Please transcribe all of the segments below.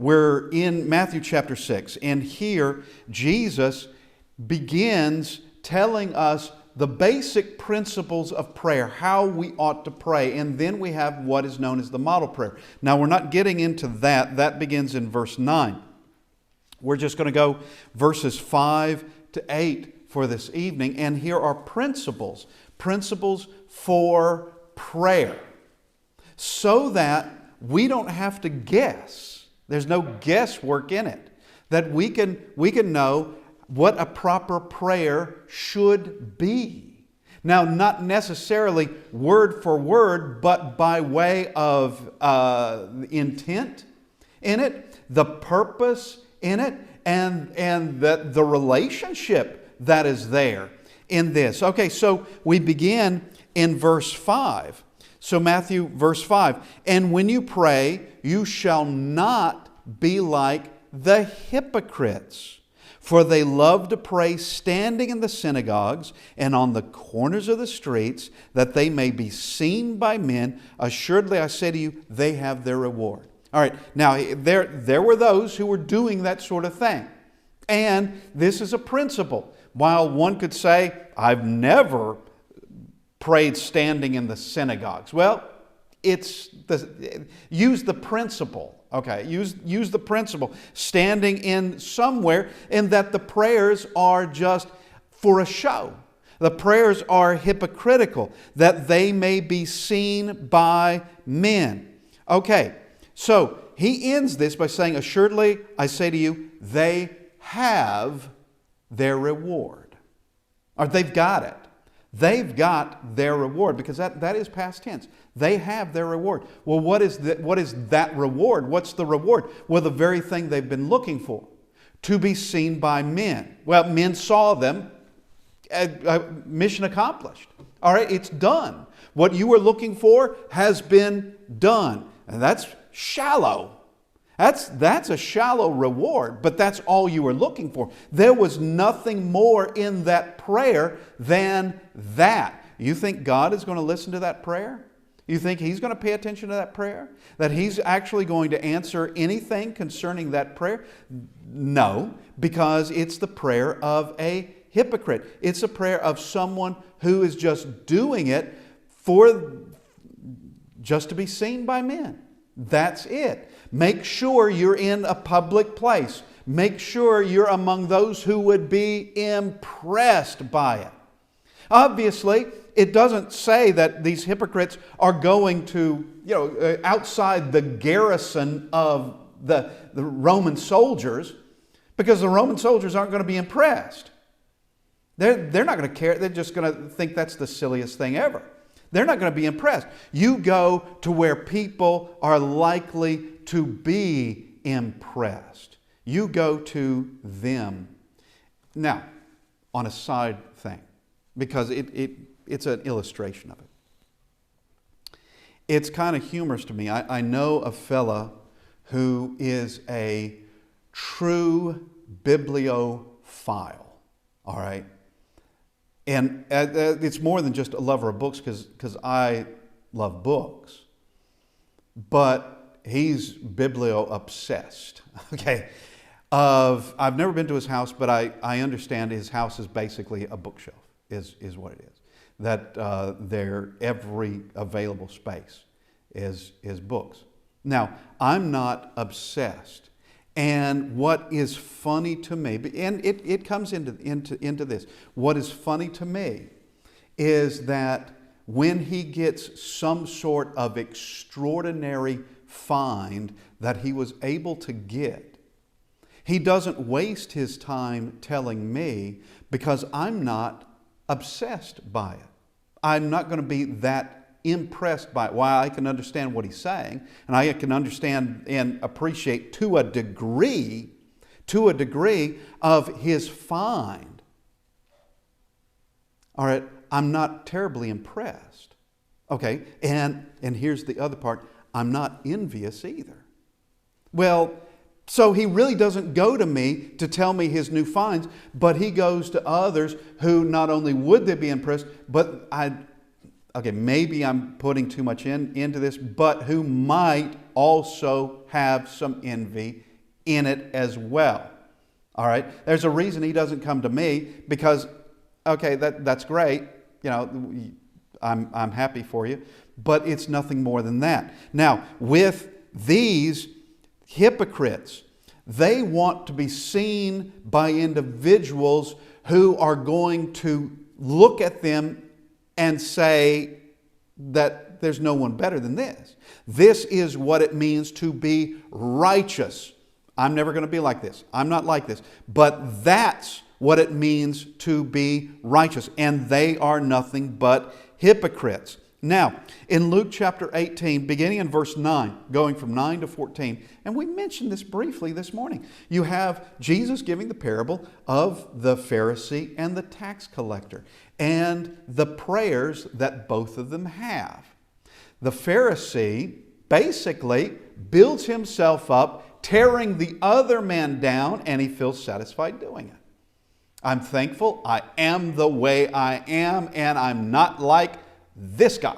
we're in Matthew chapter 6, and here Jesus begins telling us the basic principles of prayer, how we ought to pray, and then we have what is known as the model prayer. Now, we're not getting into that. That begins in verse 9. We're just going to go verses 5 to 8 for this evening, and here are principles for prayer, so that we don't have to guess. There's no guesswork in it. That we can know what a proper prayer should be. Now, not necessarily word for word, but by way of intent in it, the purpose in it, and the relationship that is there in this. Okay, so we begin in verse 5. So Matthew, verse 5, "And when you pray, you shall not be like the hypocrites, for they love to pray standing in the synagogues and on the corners of the streets, that they may be seen by men. Assuredly, I say to you, they have their reward." All right, now there were those who were doing that sort of thing. And this is a principle. While one could say, "I've never prayed standing in the synagogues." Well, use the principle. Okay, use the principle. Standing in somewhere, and that the prayers are just for a show. The prayers are hypocritical, that they may be seen by men. Okay, so he ends this by saying, "Assuredly, I say to you, they have their reward." Or they've got it. They've got their reward, because that is past tense. They have their reward. Well, what is that reward? What's the reward? Well, the very thing they've been looking for, to be seen by men. Well, men saw them. Mission accomplished. All right, it's done. What you were looking for has been done. And that's shallow. That's a shallow reward, but that's all you were looking for. There was nothing more in that prayer than that. You think God is going to listen to that prayer? You think He's going to pay attention to that prayer? That He's actually going to answer anything concerning that prayer? No, because it's the prayer of a hypocrite. It's a prayer of someone who is just doing it just to be seen by men. That's it. Make sure you're in a public place. Make sure you're among those who would be impressed by it. Obviously, it doesn't say that these hypocrites are going to, outside the garrison of the Roman soldiers, because the Roman soldiers aren't going to be impressed. They're not going to care. They're just going to think that's the silliest thing ever. They're not going to be impressed. You go to where people are likely to be impressed. You go to them. Now, on a side thing, because it's an illustration of it. It's kind of humorous to me. I know a fella who is a true bibliophile, all right? And it's more than just a lover of books, because I love books. But he's biblio-obsessed, okay? I've never been to his house, but I understand his house is basically a bookshelf, is what it is. That their every available space is books. Now, I'm not obsessed. And what is funny to me, and it comes into this, what is funny to me is that when he gets some sort of extraordinary find that he was able to get, he doesn't waste his time telling me, because I'm not obsessed by it. I'm not going to be that impressed by it. While I can understand what he's saying, and I can understand and appreciate to a degree of his find. All right, I'm not terribly impressed. Okay, and here's the other part. I'm not envious either. Well, so he really doesn't go to me to tell me his new finds, but he goes to others who not only would they be impressed, but maybe I'm putting too much into this, but who might also have some envy in it as well. All right? There's a reason he doesn't come to me because, okay, that's great. You know, I'm happy for you. But it's nothing more than that. Now, with these hypocrites, they want to be seen by individuals who are going to look at them and say that there's no one better than this. This is what it means to be righteous. I'm never going to be like this. I'm not like this. But that's what it means to be righteous. And they are nothing but hypocrites. Now, in Luke chapter 18, beginning in verse 9, going from 9 to 14, and we mentioned this briefly this morning, you have Jesus giving the parable of the Pharisee and the tax collector and the prayers that both of them have. The Pharisee basically builds himself up, tearing the other man down, and he feels satisfied doing it. I'm thankful I am the way I am, and I'm not like this guy.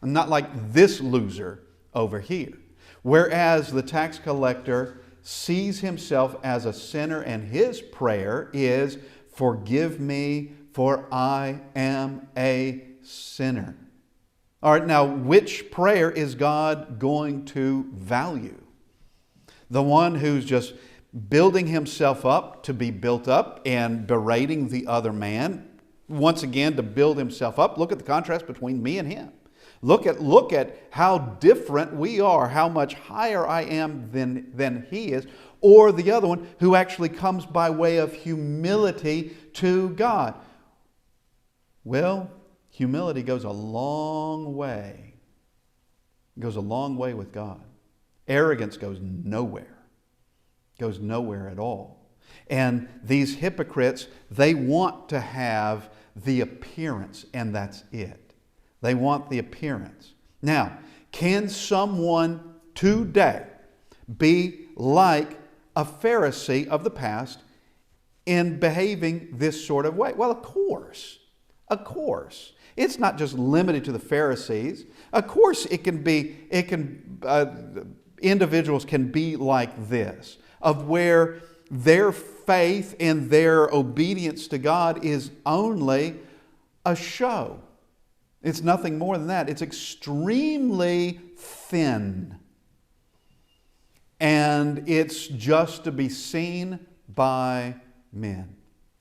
I'm not like this loser over here. Whereas the tax collector sees himself as a sinner, and his prayer is, "Forgive me, for I am a sinner." All right, now which prayer is God going to value? The one who's just building himself up to be built up and berating the other man, once again to build himself up? Look at the contrast between me and him. Look at how different we are, how much higher I am than he is. Or the other one who actually comes by way of humility to God. Well, humility goes a long way. It goes a long way with God. Arrogance goes nowhere. Goes nowhere at all. And these hypocrites, they want to have the appearance, and that's it. They want the appearance. Now, can someone today be like a Pharisee of the past in behaving this sort of way? Well, of course. Of course. It's not just limited to the Pharisees. Of course individuals can be like this, of where their faith and their obedience to God is only a show. It's nothing more than that. It's extremely thin. And it's just to be seen by men.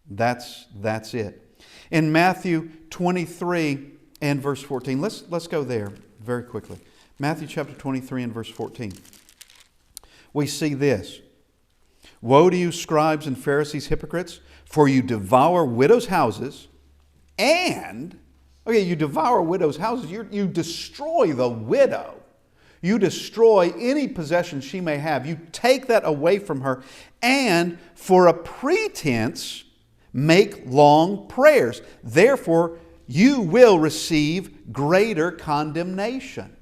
That's it. In Matthew 23 and verse 14, let's go there very quickly. Matthew chapter 23 and verse 14. We see this. "Woe to you, scribes and Pharisees, hypocrites, for you devour widows' houses and..." Okay, you devour widows' houses. You destroy the widow. You destroy any possession she may have. You take that away from her. "And for a pretense make long prayers. Therefore you will receive greater condemnation."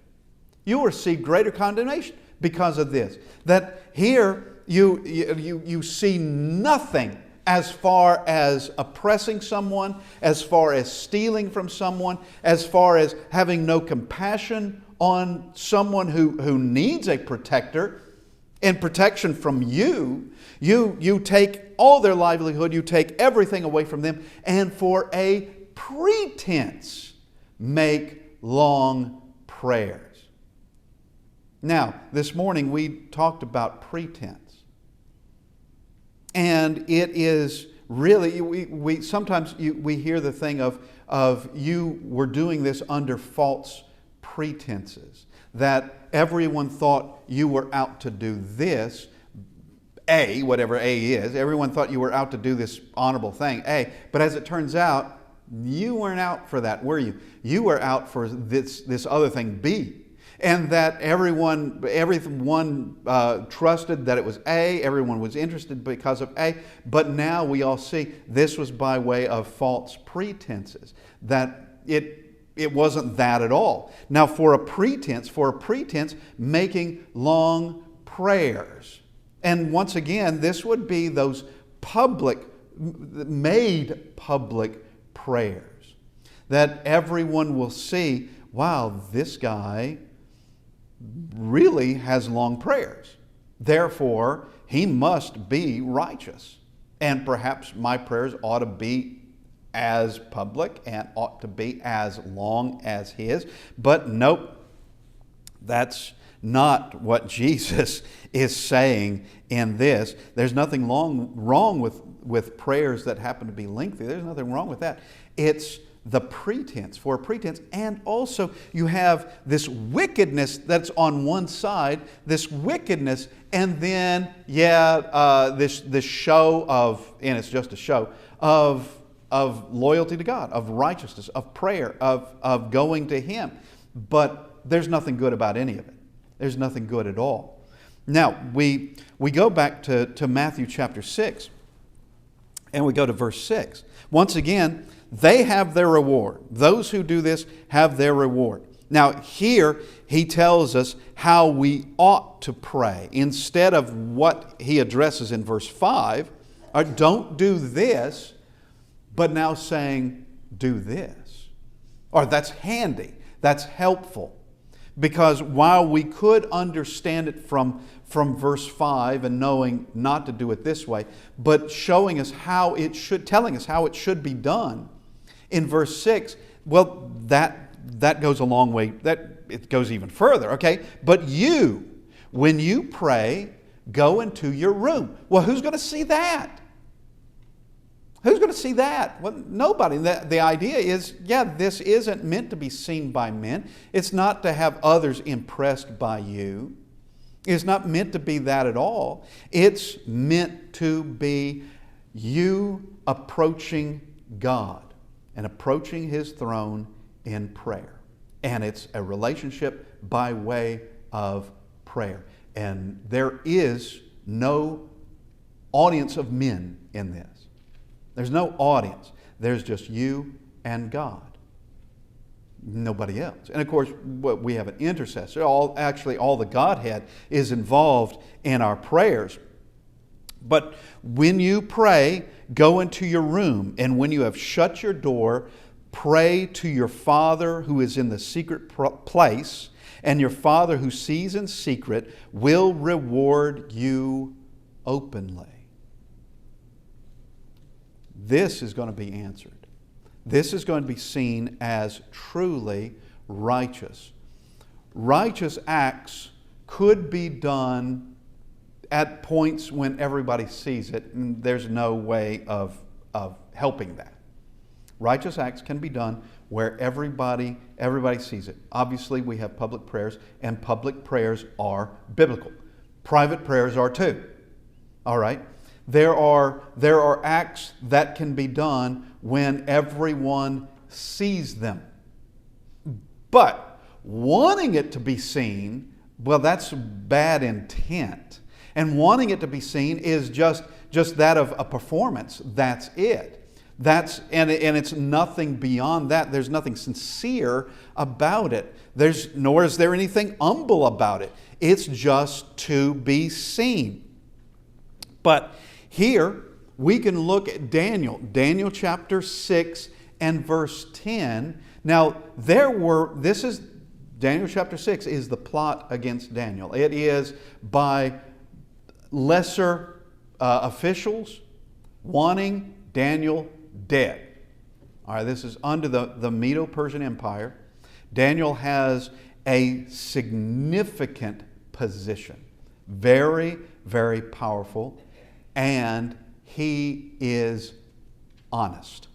You will receive greater condemnation because of this. That here you see nothing as far as oppressing someone, as far as stealing from someone, as far as having no compassion on someone who needs a protector and protection from you. You take all their livelihood, you take everything away from them, and for a pretense make long prayers. Now, this morning we talked about pretense. And it is really, we sometimes we hear the thing of you were doing this under false pretenses. That everyone thought you were out to do this, A, whatever A is. Everyone thought you were out to do this honorable thing, A. But as it turns out, you weren't out for that, were you? You were out for this other thing, B. And that everyone trusted that it was A. Everyone was interested because of A. But now we all see this was by way of false pretenses. That it wasn't that at all. Now for a pretense, making long prayers. And once again, this would be those made public prayers. That everyone will see, wow, this guy really has long prayers. Therefore, he must be righteous. And perhaps my prayers ought to be as public and ought to be as long as his. But nope, that's not what Jesus is saying in this. There's nothing wrong with prayers that happen to be lengthy. There's nothing wrong with that. It's the pretense, for a pretense. And also you have this wickedness that's on one side, this wickedness, and then, this show of, and it's just a show, of loyalty to God, of righteousness, of prayer, of going to Him. But there's nothing good about any of it. There's nothing good at all. Now, we go back to Matthew chapter 6, and we go to verse 6. Once again, they have their reward. Those who do this have their reward. Now, here he tells us how we ought to pray. Instead of what he addresses in verse 5, or don't do this, but now saying, do this. Or that's handy, that's helpful. Because while we could understand it from verse 5 and knowing not to do it this way, but showing us how it should, telling us how it should be done, in verse 6, well, that goes a long way, it goes even further, okay? But you, when you pray, go into your room. Well, who's going to see that? Who's going to see that? Well, nobody. The idea is, this isn't meant to be seen by men. It's not to have others impressed by you. It's not meant to be that at all. It's meant to be you approaching God and approaching His throne in prayer. And it's a relationship by way of prayer. And there is no audience of men in this. There's no audience. There's just you and God. Nobody else. And of course, we have an intercessor. All the Godhead is involved in our prayers. But when you pray, go into your room, and when you have shut your door, pray to your Father who is in the secret place, and your Father who sees in secret will reward you openly. This is going to be answered. This is going to be seen as truly righteous. Righteous acts could be done at points when everybody sees it, and there's no way of helping that. Righteous acts can be done where everybody sees it. Obviously, we have public prayers, and public prayers are biblical. Private prayers are too. All right? There are acts that can be done when everyone sees them. But wanting it to be seen, well, that's bad intent. And wanting it to be seen is just that of a performance. That's it. And it's nothing beyond that. There's nothing sincere about it. Nor is there anything humble about it. It's just to be seen. But here we can look at Daniel chapter 6 and verse 10. Now, Daniel chapter 6 is the plot against Daniel. It is by lesser officials wanting Daniel dead. All right, this is under the Medo-Persian Empire. Daniel has a significant position, very, very powerful, and he is honest.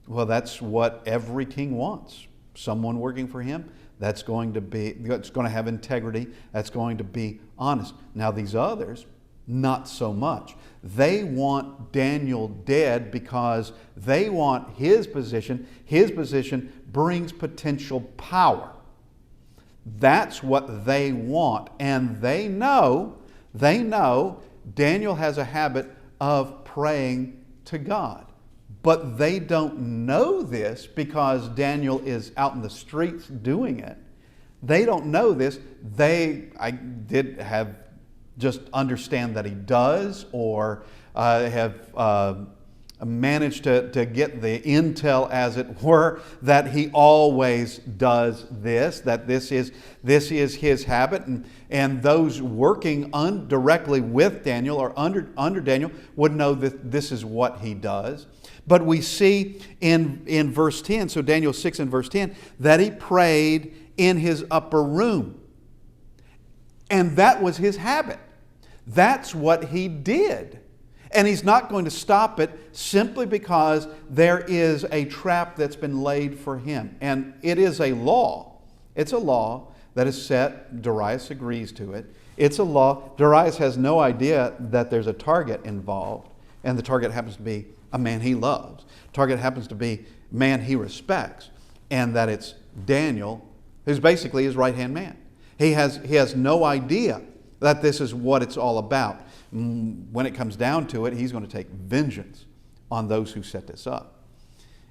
Well, that's what every king wants. Someone working for him that's going to have integrity, that's going to be honest. Now these others, not so much. They want Daniel dead because they want his position. His position brings potential power. That's what they want. And they know Daniel has a habit of praying to God. But they don't know this because Daniel is out in the streets doing it. They don't know this. I did have just understand that he does, or have managed to get the intel, as it were, that he always does this, that this is his habit. And those working directly with Daniel or under Daniel would know that this is what he does. But we see in verse 10, so Daniel 6 and verse 10, that he prayed in his upper room. And that was his habit. That's what he did. And he's not going to stop it simply because there is a trap that's been laid for him. And it is a law. It's a law that is set. Darius agrees to it. It's a law. Darius has no idea that there's a target involved. And the target happens to be a man he loves. Target happens to be a man he respects. And that it's Daniel, who's basically his right-hand man. He has no idea that this is what it's all about. When it comes down to it, he's going to take vengeance on those who set this up.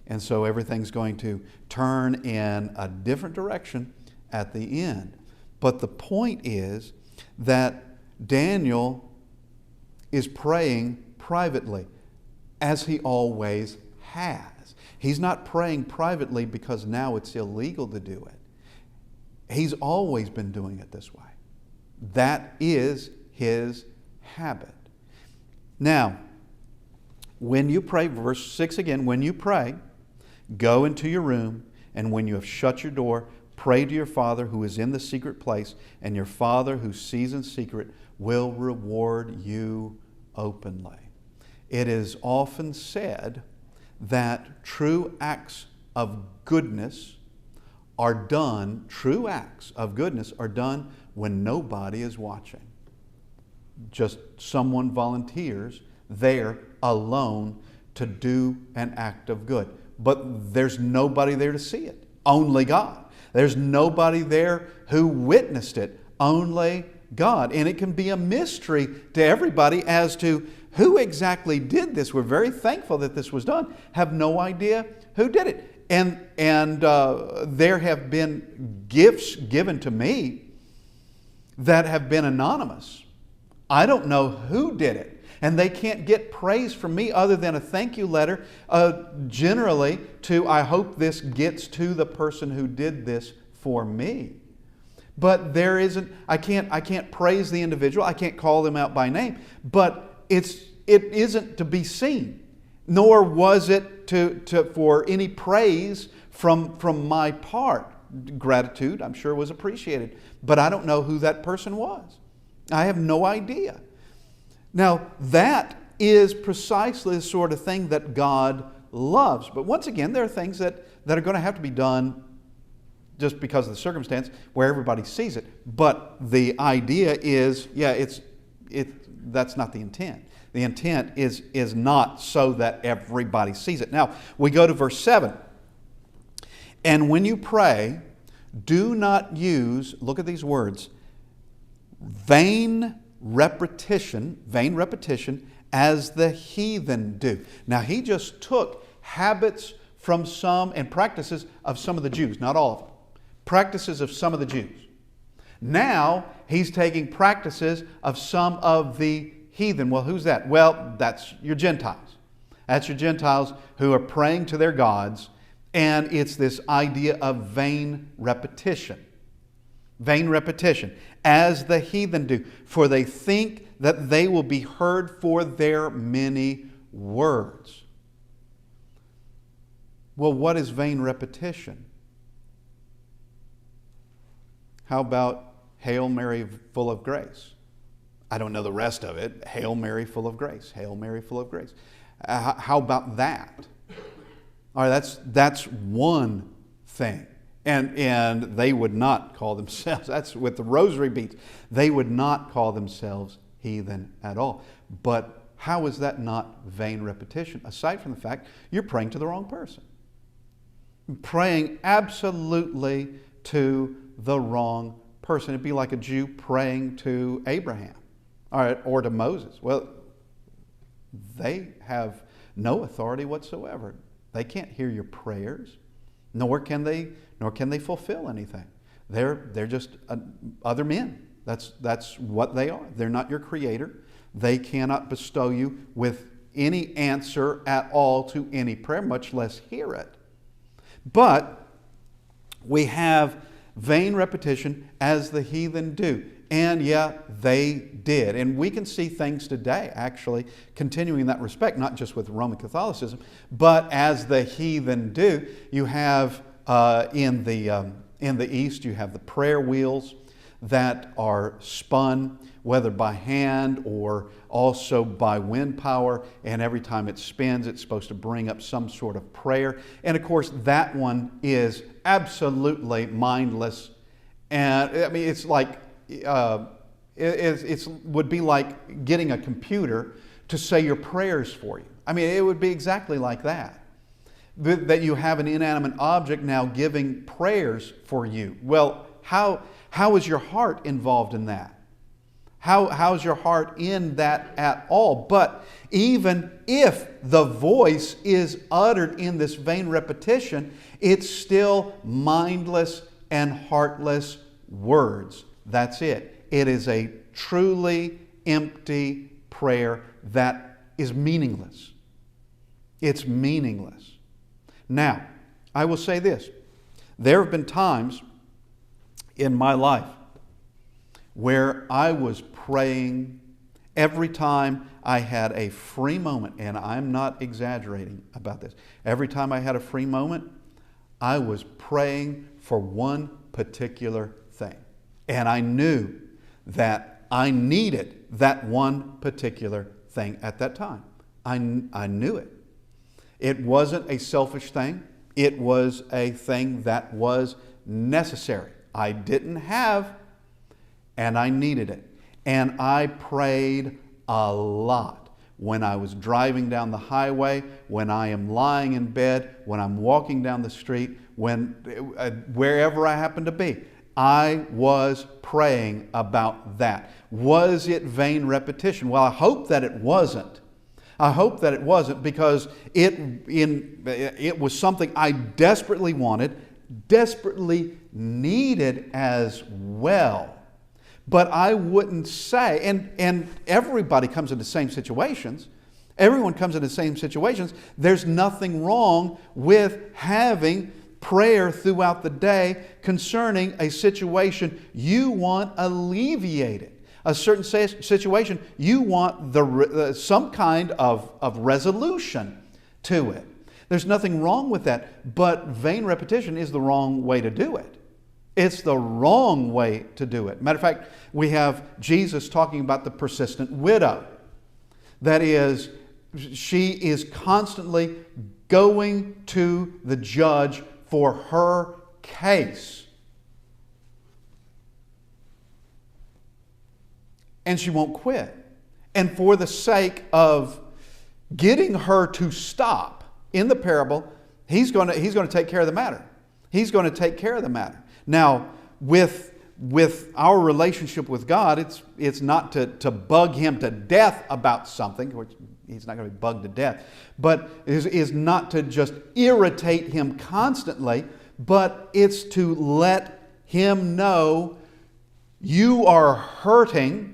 And so everything's going to turn in a different direction at the end. But the point is that Daniel is praying privately, as he always has. He's not praying privately because now it's illegal to do it. He's always been doing it this way. That is his habit. Now, when you pray, verse 6 again, when you pray, go into your room, and when you have shut your door, pray to your Father who is in the secret place, and your Father who sees in secret will reward you openly. It is often said that true acts of goodness are done, true acts of goodness are done when nobody is watching. Just someone volunteers there alone to do an act of good. But there's nobody there to see it. Only God. There's nobody there who witnessed it. Only God. And it can be a mystery to everybody as to who exactly did this. We're very thankful that this was done. Have no idea who did it. And there have been gifts given to me that have been anonymous. I don't know who did it. And they can't get praise from me other than a thank you letter, generally to, I hope this gets to the person who did this for me. But there isn't, I can't praise the individual. I can't call them out by name. But it isn't to be seen. Nor was it for any praise from my part. Gratitude, I'm sure, was appreciated. But I don't know who that person was. I have no idea. Now, that is precisely the sort of thing that God loves. But once again, there are things that are going to have to be done just because of the circumstance where everybody sees it. But the idea is, that's not the intent. The intent is not so that everybody sees it. Now, we go to verse 7. And when you pray, do not use, look at these words, vain repetition as the heathen do. Now, he just took habits from some and practices of some of the Jews, not all of them. Practices of some of the Jews. Now, he's taking practices of some of the heathen. Well, who's that? Well, that's your Gentiles. That's your Gentiles who are praying to their gods, and it's this idea of vain repetition. Vain repetition, as the heathen do, for they think that they will be heard for their many words. Well, what is vain repetition? How about Hail Mary, full of grace? I don't know the rest of it. Hail Mary, full of grace. Hail Mary, full of grace. How about that? All right, that's one thing. And they would not call themselves, that's with the rosary beads, they would not call themselves heathen at all. But how is that not vain repetition? Aside from the fact you're praying to the wrong person. Praying absolutely to the wrong person. It'd be like a Jew praying to Abraham, all right, or to Moses. Well, they have no authority whatsoever. They can't hear your prayers, nor can they fulfill anything. They're just other men. That's what they are. They're not your creator. They cannot bestow you with any answer at all to any prayer, much less hear it. But we have vain repetition as the heathen do. And yeah, they did. And we can see things today, actually, continuing in that respect, not just with Roman Catholicism, but as the heathen do. You have in the East, you have the prayer wheels that are spun, whether by hand or also by wind power, and every time it spins, it's supposed to bring up some sort of prayer. And of course, that one is absolutely mindless. And I mean, it's like, it would be like getting a computer to say your prayers for you. I mean, it would be exactly like that. That you have an inanimate object now giving prayers for you. Well, how is your heart involved in that? How's your heart in that at all? But even if the voice is uttered in this vain repetition, it's still mindless and heartless words. That's it. It is a truly empty prayer that is meaningless. It's meaningless. Now, I will say this. There have been times in my life where I was praying every time I had a free moment, and I'm not exaggerating about this. Every time I had a free moment, I was praying for one particular thing. And I knew that I needed that one particular thing at that time. I knew it. It wasn't a selfish thing. It was a thing that was necessary. I didn't have, and I needed it. And I prayed a lot when I was driving down the highway, when I am lying in bed, when I'm walking down the street, wherever I happen to be. I was praying about that. Was it vain repetition? Well, I hope that it wasn't. I hope that it wasn't, because it was something I desperately wanted, desperately needed as well. But I wouldn't say, and everybody comes into the same situations. Everyone comes into the same situations. There's nothing wrong with having prayer throughout the day concerning a situation you want alleviated. A certain situation, you want some kind of resolution to it. There's nothing wrong with that, but vain repetition is the wrong way to do it. It's the wrong way to do it. Matter of fact, we have Jesus talking about the persistent widow. That is, she is constantly going to the judge for her case. And she won't quit. And for the sake of getting her to stop in the parable, he's going to take care of the matter. He's going to take care of the matter. Now, with our relationship with God, it's not to bug Him to death about something, which He's not going to be bugged to death, but is not to just irritate Him constantly, but it's to let Him know you are hurting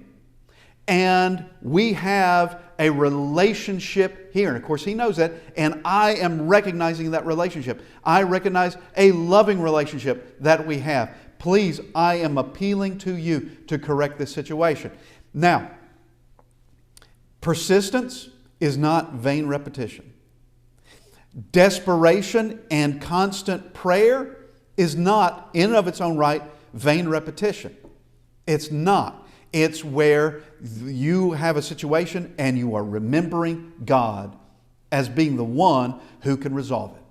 and we have a relationship here. And of course, He knows that, and I am recognizing that relationship. I recognize a loving relationship that we have. Please, I am appealing to you to correct this situation. Now, persistence is not vain repetition. Desperation and constant prayer is not, in and of its own right, vain repetition. It's not. It's where you have a situation and you are remembering God as being the one who can resolve it.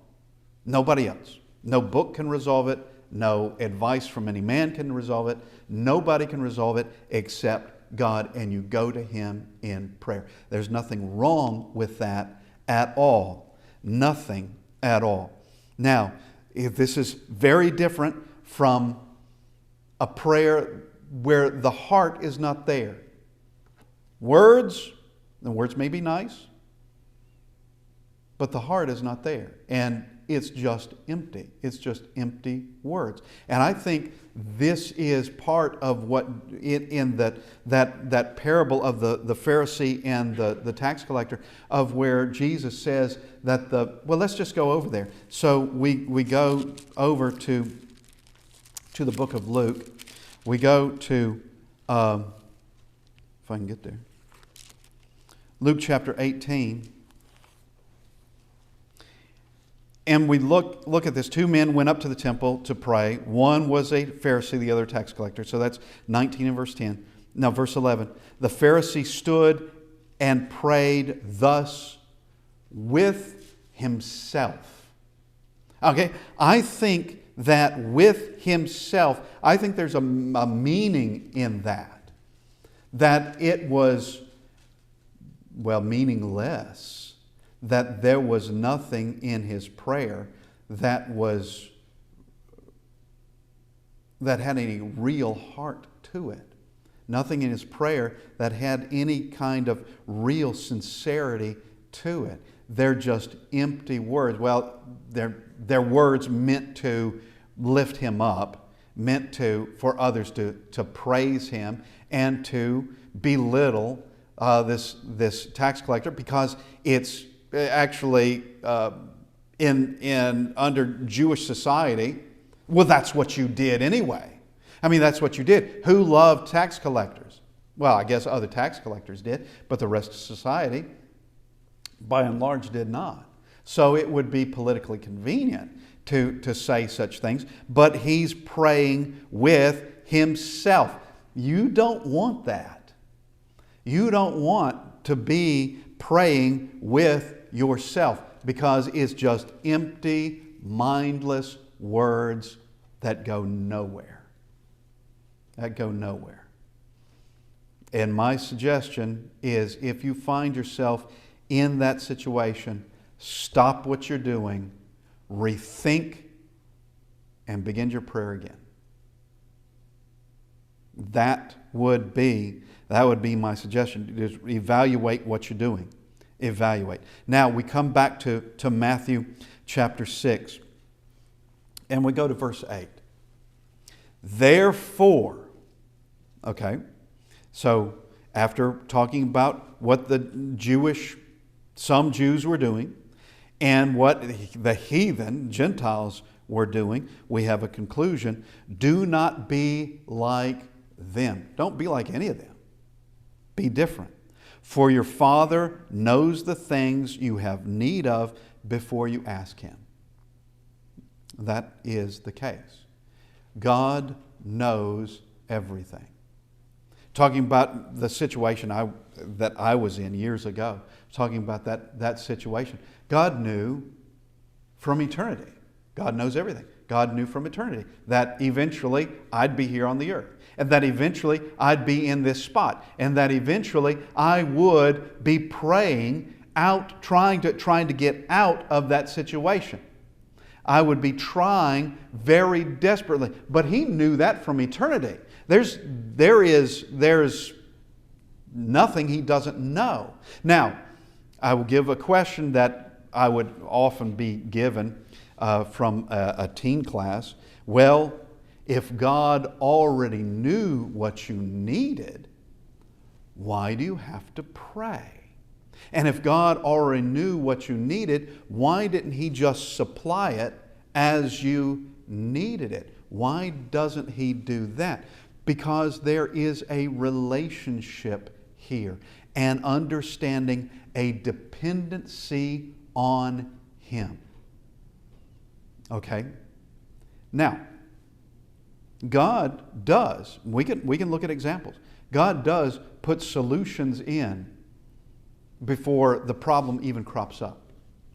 Nobody else. No book can resolve it. No advice from any man can resolve it. Nobody can resolve it except God, and you go to Him in prayer. There's nothing wrong with that at all. Nothing at all. Now, if this is very different from a prayer where the heart is not there. The words may be nice, but the heart is not there. And it's just empty. It's just empty words. And I think this is part of what in that parable of the Pharisee and the tax collector, of where Jesus says that let's just go over there. So we go over to the book of Luke. We go to, if I can get there, Luke chapter 18. And we look at this. Two men went up to the temple to pray. One was a Pharisee, the other a tax collector. So that's 19 and verse 10. Now, verse 11. The Pharisee stood and prayed thus with himself. Okay, I think that with himself, I think there's a meaning in that. That it was, meaningless. That there was nothing in his prayer that had any real heart to it. Nothing in his prayer that had any kind of real sincerity to it. They're just empty words. Well, they're words meant to lift him up, meant for others to praise him and to belittle this tax collector, because it's actually in under Jewish society, that's what you did anyway. I mean, that's what you did. Who loved tax collectors? Well, I guess other tax collectors did, but the rest of society, by and large, did not. So it would be politically convenient to say such things, but he's praying with himself. You don't want that. You don't want to be praying with yourself, because it's just empty, mindless words that go nowhere. And my suggestion is, if you find yourself in that situation, stop what you're doing, rethink, and begin your prayer again. That would be my suggestion. Just evaluate what you're doing. Evaluate. Now we come back to Matthew chapter 6, and we go to verse 8. Therefore, okay, so after talking about what some Jews were doing and what the heathen, Gentiles, were doing, we have a conclusion. Do not be like them. Don't be like any of them. Be different. For your Father knows the things you have need of before you ask Him. That is the case. God knows everything. Talking about the situation that I was in years ago, talking about that situation. God knew from eternity. God knows everything. God knew from eternity that eventually I'd be here on the earth, and that eventually I'd be in this spot, and that eventually I would be praying out, trying to get out of that situation. I would be trying very desperately, but He knew that from eternity. There's nothing He doesn't know. Now, I will give a question that I would often be given from a teen class. Well, if God already knew what you needed, why do you have to pray? And if God already knew what you needed, why didn't He just supply it as you needed it? Why doesn't He do that? Because there is a relationship here, and understanding a dependency on Him. Okay? Now, God does, we can look at examples. God does put solutions in before the problem even crops up.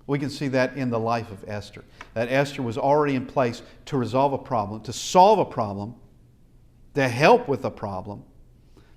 We can see that in the life of Esther. That Esther was already in place to resolve a problem, to solve a problem, to help with a problem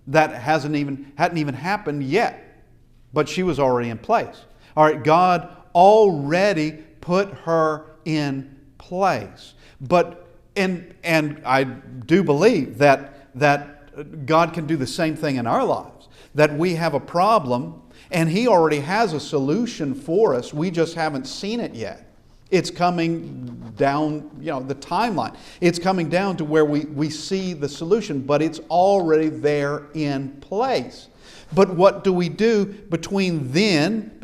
that hadn't even happened yet. But she was already in place. All right, God already put her in place. But and I do believe that God can do the same thing in our lives. That we have a problem and He already has a solution for us. We just haven't seen it yet. It's coming down, the timeline. It's coming down to where we see the solution, but it's already there in place. But what do we do between that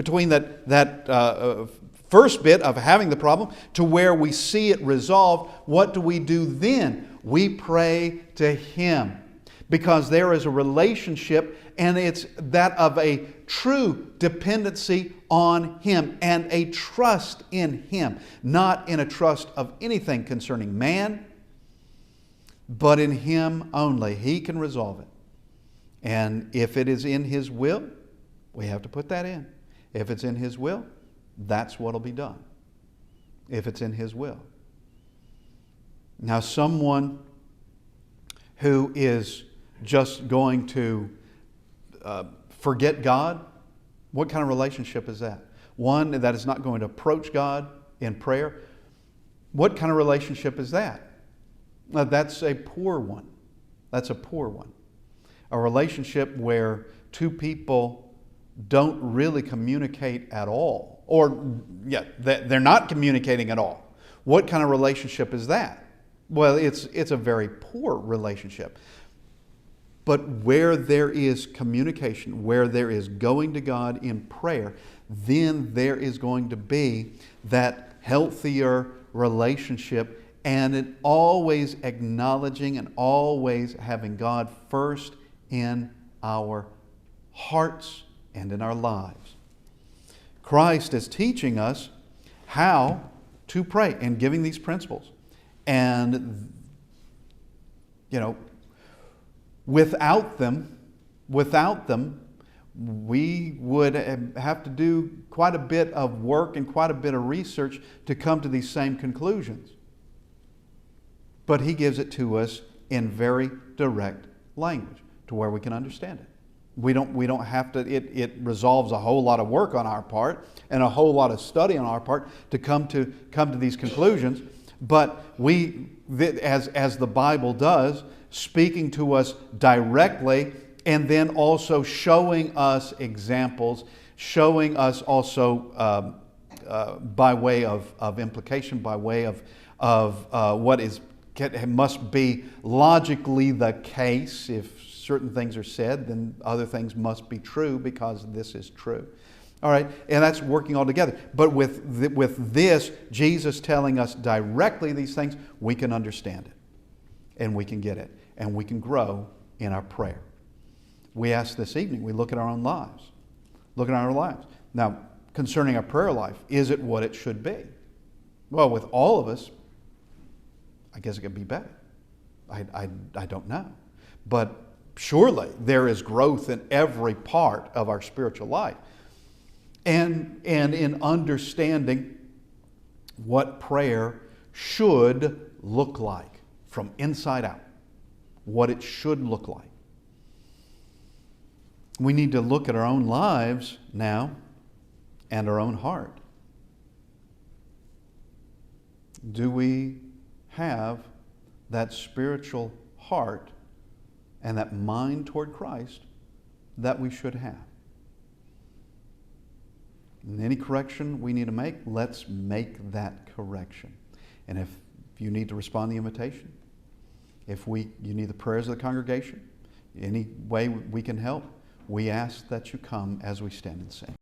first bit of having the problem to where we see it resolved? What do we do then? We pray to Him, because there is a relationship, and it's that of a true dependency on Him and a trust in Him, not in a trust of anything concerning man, but in Him only. He can resolve it. And if it is in His will, we have to put that in. If it's in His will, that's what will be done. If it's in His will. Now, someone who is just going to forget God, what kind of relationship is that? One that is not going to approach God in prayer. What kind of relationship is that? That's a poor one. That's a poor one. A relationship where two people don't really communicate at all. They're not communicating at all. What kind of relationship is that? Well, it's a very poor relationship. But where there is communication, where there is going to God in prayer, then there is going to be that healthier relationship, and it always acknowledging and always having God first in our hearts and in our lives. Christ is teaching us how to pray and giving these principles. And, without them, we would have to do quite a bit of work and quite a bit of research to come to these same conclusions. But He gives it to us in very direct language to where we can understand it. We don't have to, it resolves a whole lot of work on our part and a whole lot of study on our part to come to these conclusions. But as the Bible does, speaking to us directly, and then also showing us examples, showing us also by way of implication, by way of what must be logically the case. If certain things are said, then other things must be true because this is true. All right, and that's working all together. But with this, Jesus telling us directly these things, we can understand it, and we can get it, and we can grow in our prayer. We ask this evening, we look at our own lives. Look at our lives. Now, concerning our prayer life, is it what it should be? Well, with all of us, I guess it could be better. I don't know. But surely there is growth in every part of our spiritual life. And in understanding what prayer should look like from inside out. What it should look like. We need to look at our own lives now and our own heart. Do we have that spiritual heart and that mind toward Christ that we should have? And any correction we need to make, let's make that correction. And if you need to respond to the invitation, if you need the prayers of the congregation, any way we can help, we ask that you come as we stand and sing.